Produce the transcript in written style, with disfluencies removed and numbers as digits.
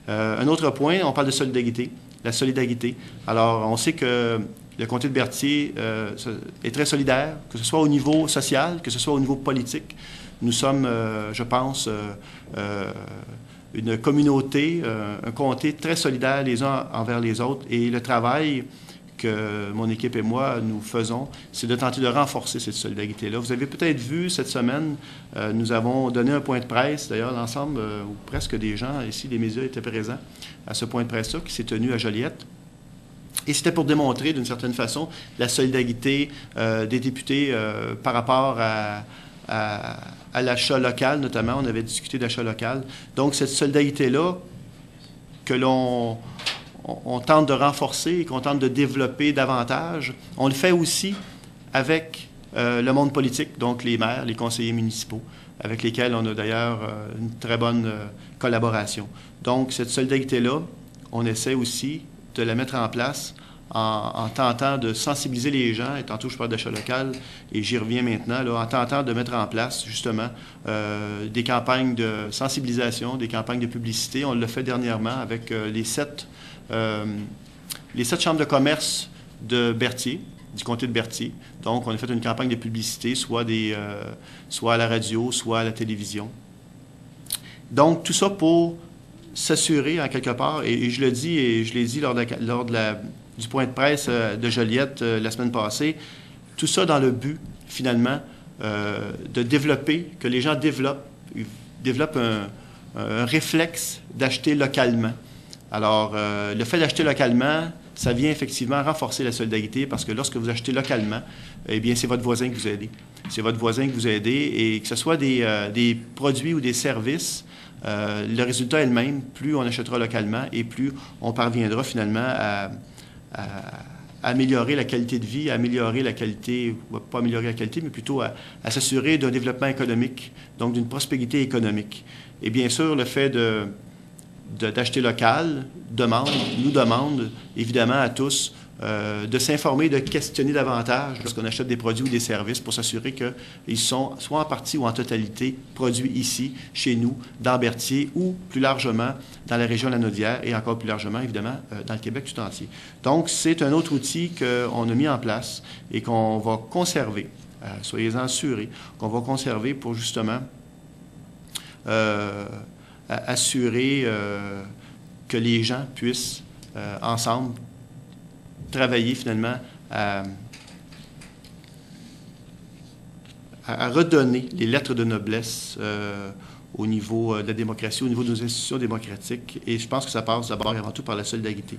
Un autre point, on parle de solidarité, la solidarité. Alors, on sait que le comté de Berthier est très solidaire, que ce soit au niveau social, que ce soit au niveau politique. Nous sommes, je pense, une communauté, un comté très solidaire les uns envers les autres. Et le travail que mon équipe et moi, nous faisons, c'est de tenter de renforcer cette solidarité-là. Vous avez peut-être vu cette semaine, nous avons donné un point de presse, d'ailleurs l'ensemble, ou presque des gens ici, les médias étaient présents à ce point de presse-là, qui s'est tenu à Joliette. Et c'était pour démontrer, d'une certaine façon, la solidarité des députés par rapport à l'achat local, notamment. On avait discuté d'achat local. Donc, cette solidarité-là que l'on tente de renforcer et qu'on tente de développer davantage, on le fait aussi avec le monde politique, donc les maires, les conseillers municipaux, avec lesquels on a d'ailleurs une très bonne collaboration. Donc, cette solidarité-là, on essaie aussi de la mettre en place en tentant de sensibiliser les gens, et tantôt je parle d'achat local, et j'y reviens maintenant, là, en tentant de mettre en place justement des campagnes de sensibilisation, des campagnes de publicité. On l'a fait dernièrement avec les sept chambres de commerce de Berthier, du comté de Berthier. Donc, on a fait une campagne de publicité, soit à la radio, soit à la télévision. Donc, tout ça pour s'assurer, en quelque part, et je le dis, et je l'ai dit lors du point de presse de Joliette la semaine passée, tout ça dans le but, finalement, de développer, que les gens développent un réflexe d'acheter localement. Alors, le fait d'acheter localement, ça vient effectivement renforcer la solidarité parce que lorsque vous achetez localement, eh bien, c'est votre voisin que vous aidez. C'est votre voisin que vous aidez et que ce soit des produits ou des services, le résultat est le même. Plus on achètera localement et plus on parviendra finalement à améliorer la qualité de vie, à améliorer la qualité, pas améliorer la qualité, mais plutôt à s'assurer d'un développement économique, donc d'une prospérité économique. Et bien sûr, le fait d'acheter local nous demande évidemment à tous de s'informer, de questionner davantage lorsqu'on achète des produits ou des services pour s'assurer qu'ils sont soit en partie ou en totalité produits ici, chez nous, dans Berthier ou plus largement dans la région de la Naudière et encore plus largement, évidemment, dans le Québec tout entier. Donc, c'est un autre outil qu'on a mis en place et qu'on va conserver. Soyez-en assurés qu'on va conserver pour justement assurer que les gens puissent ensemble travailler finalement à redonner les lettres de noblesse au niveau de la démocratie, au niveau de nos institutions démocratiques. Et je pense que ça passe d'abord et avant tout par la solidarité.